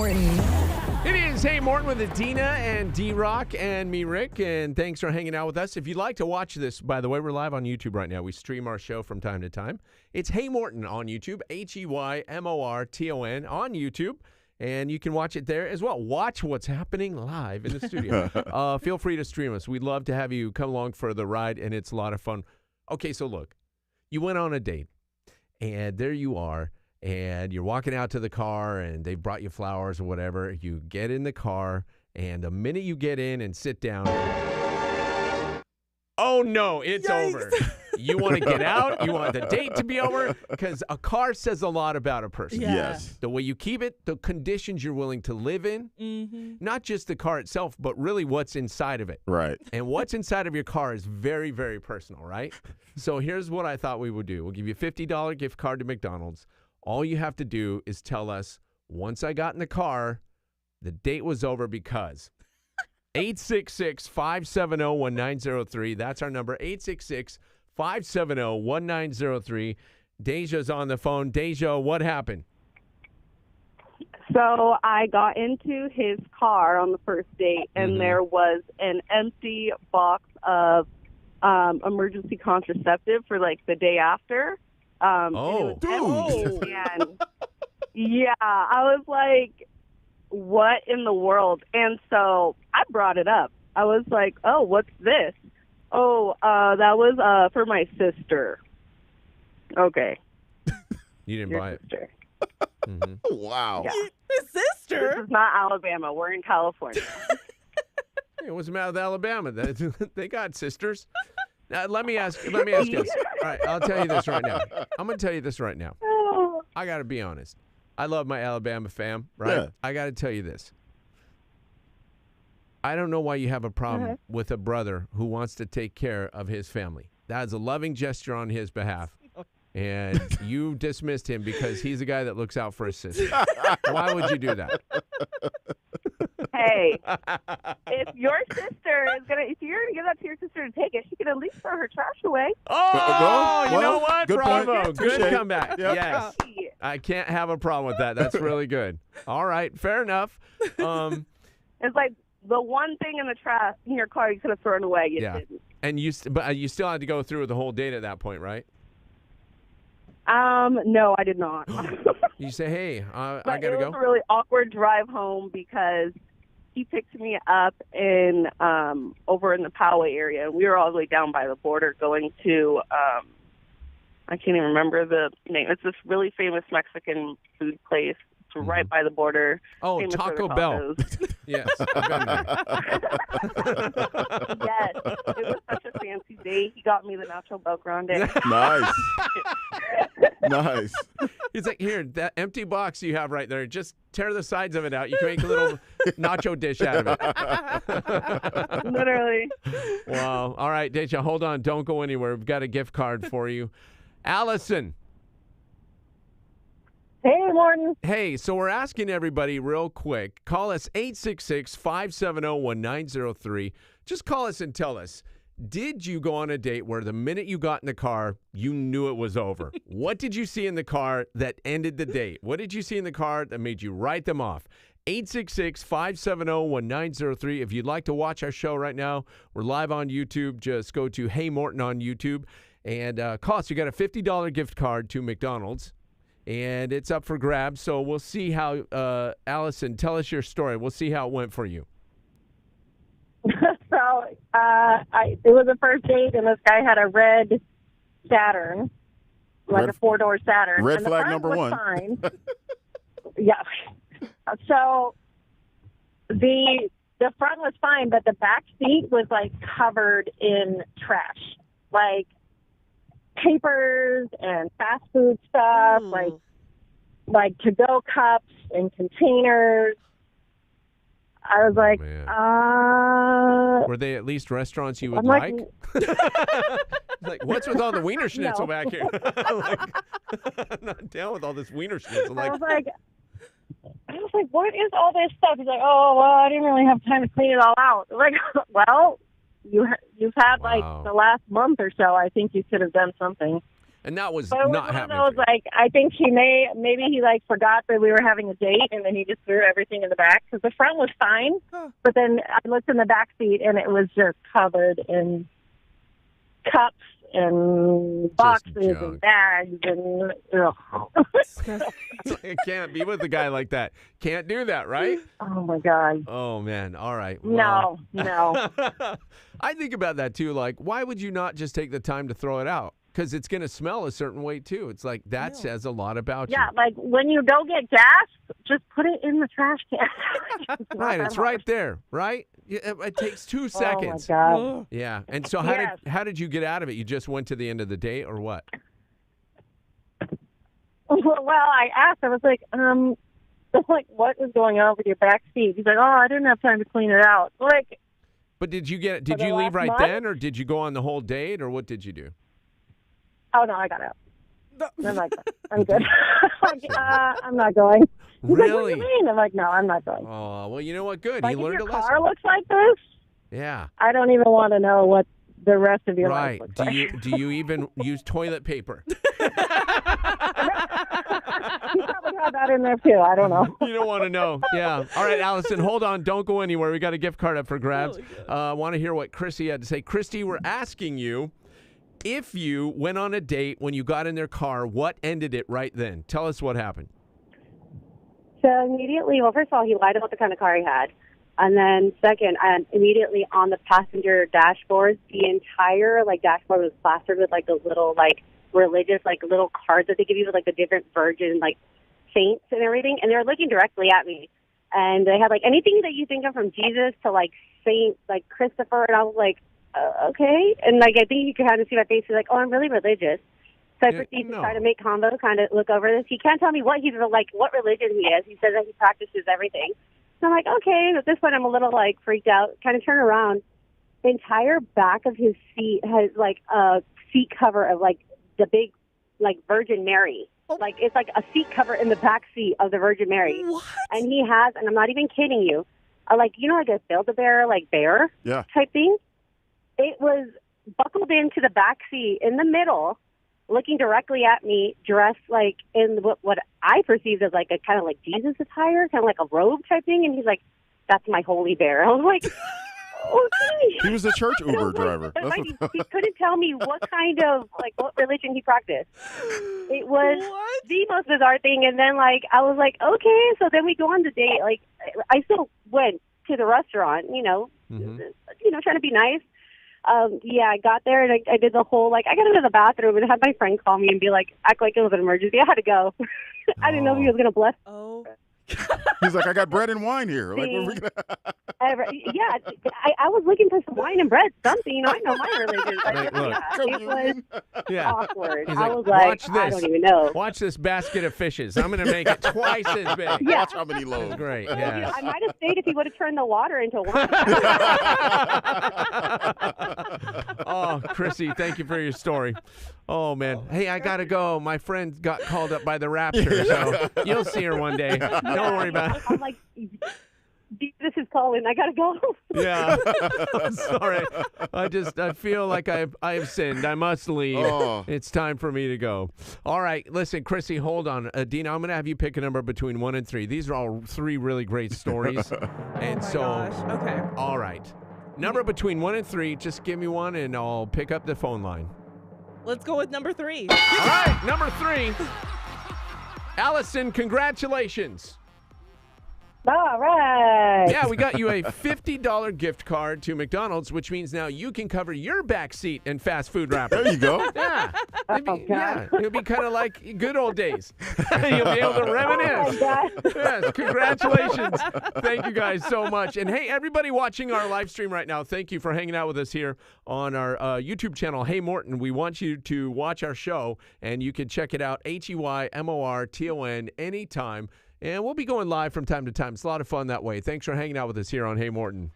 Morton. It is Hey Morton with Edina and D-Rock and me, Rick, and thanks for hanging out with us. If you'd like to watch this, by the way, we're live on YouTube right now. We stream our show from time to time. It's Hey Morton on YouTube, HeyMorton on YouTube, and you can watch it there as well. Watch what's happening live in the studio. Feel free to stream us. We'd love to have you come along for the ride, and it's a lot of fun. Okay, so look, you went on a date, and there you are. And you're walking out to the car, and they brought you flowers or whatever. You get in the car, and the minute you get in and sit down, oh, no, it's over. You want to get out. You want the date to be over because a car says a lot about a person. Yeah. Yes. The way you keep it, the conditions you're willing to live in, not just the car itself, but really what's inside of it. Right. And what's inside of your car is very, very personal, right? So here's what I thought we would do. We'll give you a $50 gift card to McDonald's. All you have to do is tell us, once I got in the car, the date was over because. 866-570-1903. That's our number, 866-570-1903. Deja's on the phone. Deja, what happened? So I got into his car on the first date, and there was an empty box of emergency contraceptive for, like, the day after. Oh, dude. And yeah, I was like, what in the world? And so I brought it up. I was like, oh, what's this? Oh, that was for my sister. Okay. You didn't Your buy it. sister. Wow. Yeah. His sister? This is not Alabama. We're in California. Hey, what's the matter with Alabama? They got sisters. Let me ask you this. All right, I'll tell you this right now. I'm going to tell you this right now. I got to be honest. I love my Alabama fam, right? Yeah. I got to tell you this. I don't know why you have a problem with a brother who wants to take care of his family. That is a loving gesture on his behalf. And you dismissed him because he's a guy that looks out for his sister. Why would you do that? Hey, if your sister is if you're gonna give that to your sister to take it, she can at least throw her trash away. Oh, you well, know what? good point. Bravo. Good Touché. comeback. Yep. Yes. I can't have a problem with that. That's really good. All right. Fair enough. It's like the one thing in the trash in your car you could have thrown away. You didn't. And but you still had to go through the whole date at that point, right? No, I did not. You say, hey, I But got to it go. was a really awkward drive home because he picked me up in over in the Poway area. We were all the way down by the border going to I can't even remember the name. It's this really famous Mexican food place. It's right by the border. Oh, famous for Taco their Bell. tacos. Yes. I've been there. Yes, it was such a fancy day. He got me the Nacho Bel Grande. Nice. Nice. He's like, here, that empty box you have right there, just tear the sides of it out. You can make a little nacho dish out of it. Literally. Wow. All right, Deja, hold on. Don't go anywhere. We've got a gift card for you. Allison. Hey, Morton. Hey, so we're asking everybody real quick. Call us 866-570-1903. Just call us and tell us, did you go on a date where the minute you got in the car, you knew it was over? What did you see in the car that ended the date? What did you see in the car that made you write them off? 866-570-1903. If you'd like to watch our show right now, we're live on YouTube. Just go to Hey Morton on YouTube and call us. You got a $50 gift card to McDonald's. And it's up for grabs, so we'll see how, Allison, tell us your story. We'll see how it went for you. So it was a first date, and this guy had a red Saturn, like a four-door Saturn. Red and the flag front number was one. Fine. Yeah. So the front was fine, but the back seat was, like, covered in trash. Like, papers and fast food stuff, like to-go cups and containers. I was like, Were they at least restaurants you would I'm like? like- Like, what's with all the Wiener Schnitzel No. back here? I'm not down with all this Wiener Schnitzel. I Like, was like, what is all this stuff? He's like, oh, well, I didn't really have time to clean it all out. I'm like, well, you've had Wow. like the last month or so. I think you could have done something. And that was But it was not one of happening. those, for you. like, I think maybe he, like, forgot that we were having a date, and then he just threw everything in the back. Because the front was fine, but then I looked in the back seat, and it was just covered in cups and boxes junk. and bags and, I can't be with a guy like that. Can't do that, right? Oh, my God. Oh, man. All right. Well, No. I think about that, too. Like, why would you not just take the time to throw it out? Because it's going to smell a certain way, too. It's like that says a lot about Yeah, you. like, when you go get gas, just put it in the trash can. Right. It's right there, right? It takes 2 seconds. Oh, my God. Yeah. And so how did you get out of it? You just went to the end of the date or what? Well, I asked. I was like, what is going on with your back seat? He's like, oh, I didn't have time to clean it out. Like, But did you get it? Did the you leave last right month? then or did you go on the whole date or what did you do? oh, no, I got out. I'm like, I'm good. I'm not going. He's like, what do Really? you mean? I'm like, no, I'm not going. Oh, well, you know what? Good. Like, He if learned your a car lesson. looks like this, Yeah. I don't even want to know what the rest of your Right. life looks Do like. you even use toilet paper? He probably had that in there, too. I don't know. You don't want to know. Yeah. All right, Allison, hold on. Don't go anywhere. We got a gift card up for grabs. I want to hear what Christy had to say. Christy, we're asking you if you went on a date when you got in their car, what ended it right then? Tell us what happened. So immediately, well, first of all, he lied about the kind of car he had. And then second, immediately on the passenger dashboard, the entire, like, dashboard was plastered with, like, those little, like, religious, like, little cards that they give you with, like, the different virgin, like, saints and everything. And they were looking directly at me. And they had, like, anything that you think of from Jesus to, like, Saint, like, Christopher. And I was like, okay. And, like, I think you could kind of see my face. He's like, oh, I'm really religious. So I proceed to try to make convo, kind of look over this. He can't tell me what he's like, what religion he is. He says that he practices everything. So I'm like, okay. And at this point, I'm a little like freaked out. Kind of turn around. The entire back of his seat has like a seat cover of like the big, like Virgin Mary. Like it's like a seat cover in the back seat of the Virgin Mary. What? And he has, and I'm not even kidding you, like you know, like a Build-A-Bear, like bear type thing. It was buckled into the back seat in the middle, looking directly at me, dressed like in what I perceived as like a kind of like Jesus attire, kind of like a robe type thing. And he's like, "That's my holy bear." I was like, "Okay." He was a church Uber driver. But That's like, what- he couldn't tell me what kind of like what religion he practiced. It was the most bizarre thing. And then like I was like, okay. So then we go on the date. Like I still went to the restaurant, you know, trying to be nice. I got there and I did the whole, like, I got into the bathroom and had my friend call me and be like, act like it was an emergency. I had to go. I didn't know if he was going to bless. Oh. He's like, I got bread and wine here. Like, what are we gonna... I was looking for some wine and bread, something. You know, I know my religion. But Like, look. it was awkward. He's I like, was like, watch this. I don't even know. Watch this basket of fishes. I'm going to make it twice as big. Watch how many loaves. Great. You know, Yeah. I might have stayed if he would have turned the water into wine. Oh, Chrissy, thank you for your story. Oh, man. Hey, I got to go. My friend got called up by the Raptors, so you'll see her one day. Don't worry about it. I'm like, this is calling. I got to go. Yeah. I'm sorry. I feel like I have sinned. I must leave. Oh. It's time for me to go. All right. Listen, Chrissy, hold on. Dina, I'm going to have you pick a number between 1 and 3. These are all 3 really great stories. And Gosh. Okay. all right. Number between 1 and 3. Just give me one and I'll pick up the phone line. Let's go with number 3. All right. Number 3. Allison, congratulations. All right. Yeah, we got you a $50 gift card to McDonald's, which means now you can cover your back seat in fast food wrappers. There you go. Yeah. It'll be kind of like good old days. You'll be able to Oh, reminisce. my God. Yes, congratulations. Thank you guys so much. And hey, everybody watching our live stream right now, thank you for hanging out with us here on our YouTube channel, Hey Morton. We want you to watch our show, and you can check it out, HeyMorton, anytime. And we'll be going live from time to time. It's a lot of fun that way. Thanks for hanging out with us here on Hey Morton.